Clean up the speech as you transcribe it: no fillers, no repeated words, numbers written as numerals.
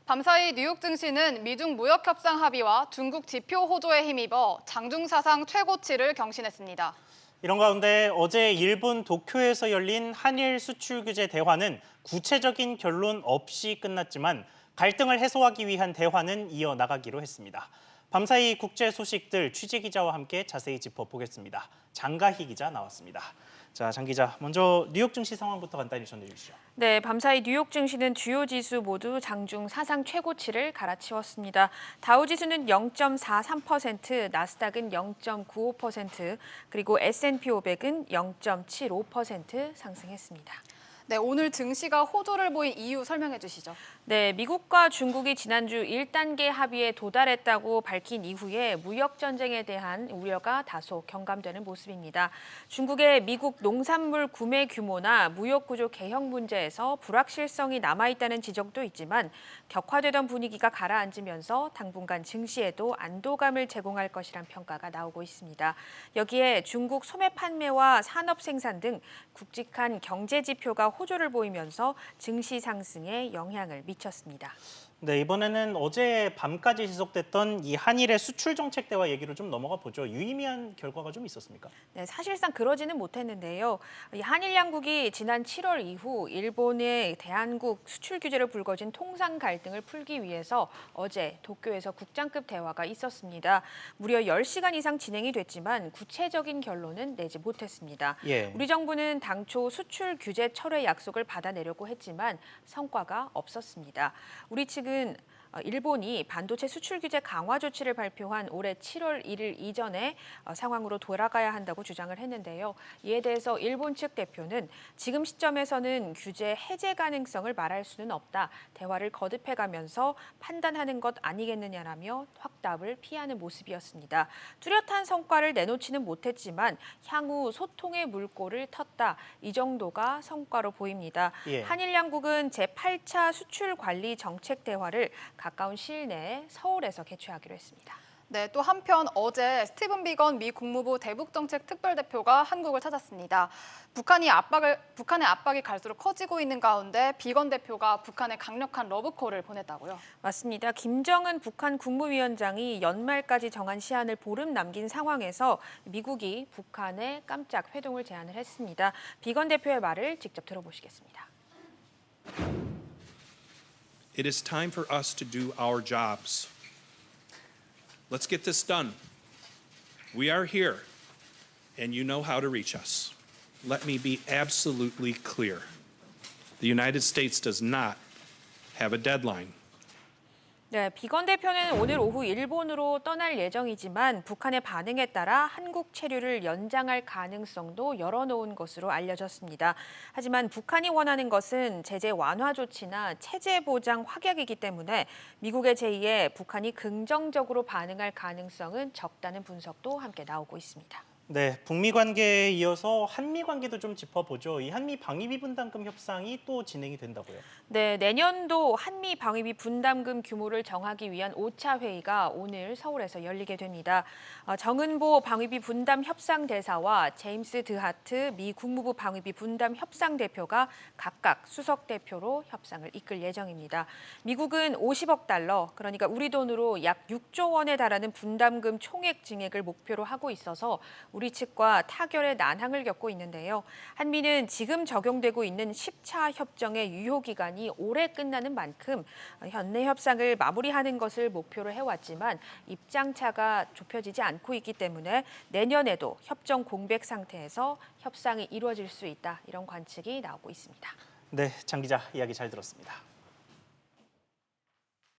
밤사이 뉴욕 증시는 미중 무역 협상 합의와 중국 지표 호조에 힘입어 장중 사상 최고치를 경신했습니다. 이런 가운데 어제 일본 도쿄에서 열린 한일 수출 규제 대화는 구체적인 결론 없이 끝났지만 갈등을 해소하기 위한 대화는 이어나가기로 했습니다. 밤사이 국제 소식들 취재 기자와 함께 자세히 짚어보겠습니다. 장가희 기자 나왔습니다. 자, 장 기자, 먼저 뉴욕 증시 상황부터 간단히 전해 주시죠. 네, 밤사이 뉴욕 증시는 주요 지수 모두 장중 사상 최고치를 갈아치웠습니다. 다우지수는 0.43%, 나스닥은 0.95%, 그리고 S&P 500은 0.75% 상승했습니다. 네, 오늘 증시가 호조를 보인 이유 설명해 주시죠. 네, 미국과 중국이 지난주 1단계 합의에 도달했다고 밝힌 이후에 무역 전쟁에 대한 우려가 다소 경감되는 모습입니다. 중국의 미국 농산물 구매 규모나 무역 구조 개혁 문제에서 불확실성이 남아있다는 지적도 있지만 격화되던 분위기가 가라앉으면서 당분간 증시에도 안도감을 제공할 것이란 평가가 나오고 있습니다. 여기에 중국 소매 판매와 산업 생산 등 굵직한 경제 지표가 호조를 보이면서 증시 상승에 영향을 미쳤습니다. 네, 이번에는 어제 밤까지 지속됐던 이 한일의 수출 정책 대화 얘기로 좀 넘어가 보죠. 유의미한 결과가 좀 있었습니까? 네, 사실상 그러지는 못했는데요. 이 한일 양국이 지난 7월 이후 일본의 대한국 수출 규제를 불거진 통상 갈등을 풀기 위해서 어제 도쿄에서 국장급 대화가 있었습니다. 무려 10시간 이상 진행이 됐지만 구체적인 결론은 내지 못했습니다. 예. 우리 정부는 당초 수출 규제 철회 약속을 받아내려고 했지만 성과가 없었습니다. 우리 측은 일본이 반도체 수출 규제 강화 조치를 발표한 올해 7월 1일 이전의 상황으로 돌아가야 한다고 주장을 했는데요. 이에 대해서 일본 측 대표는 지금 시점에서는 규제 해제 가능성을 말할 수는 없다. 대화를 거듭해가면서 판단하는 것 아니겠느냐라며 확답을 피하는 모습이었습니다. 뚜렷한 성과를 내놓지는 못했지만 향후 소통의 물꼬를 텄다. 이 정도가 성과로 보입니다. 예. 한일 양국은 제8차 수출 관리 정책 대화를 가까운 시일 내에 서울에서 개최하기로 했습니다. 네, 또 한편 어제 스티븐 비건 미 국무부 대북정책 특별대표가 한국을 찾았습니다. 북한의 압박이 갈수록 커지고 있는 가운데 비건 대표가 북한에 강력한 러브콜을 보냈다고요. 맞습니다. 김정은 북한 국무위원장이 연말까지 정한 시한을 보름 남긴 상황에서 미국이 북한에 깜짝 회동을 제안을 했습니다. 비건 대표의 말을 직접 들어보시겠습니다. It is time for us to do our jobs. Let's get this done. We are here, and you know how to reach us. Let me be absolutely clear. The United States does not have a deadline. 네, 비건 대표는 오늘 오후 일본으로 떠날 예정이지만 북한의 반응에 따라 한국 체류를 연장할 가능성도 열어놓은 것으로 알려졌습니다. 하지만 북한이 원하는 것은 제재 완화 조치나 체제 보장 확약이기 때문에 미국의 제의에 북한이 긍정적으로 반응할 가능성은 적다는 분석도 함께 나오고 있습니다. 네, 북미 관계에 이어서 한미 관계도 좀 짚어보죠. 이 한미 방위비 분담금 협상이 또 진행이 된다고요. 네, 내년도 한미 방위비 분담금 규모를 정하기 위한 5차 회의가 오늘 서울에서 열리게 됩니다. 정은보 방위비 분담 협상 대사와 제임스 드하트 미 국무부 방위비 분담 협상 대표가 각각 수석 대표로 협상을 이끌 예정입니다. 미국은 50억 달러, 그러니까 우리 돈으로 약 6조 원에 달하는 분담금 총액 증액을 목표로 하고 있어서 우리 측과 타결의 난항을 겪고 있는데요. 한미는 지금 적용되고 있는 10차 협정의 유효 기간이 올해 끝나는 만큼 현내 협상을 마무리하는 것을 목표로 해왔지만 입장차가 좁혀지지 않고 있기 때문에 내년에도 협정 공백 상태에서 협상이 이루어질 수 있다. 이런 관측이 나오고 있습니다. 네, 장 기자 이야기 잘 들었습니다.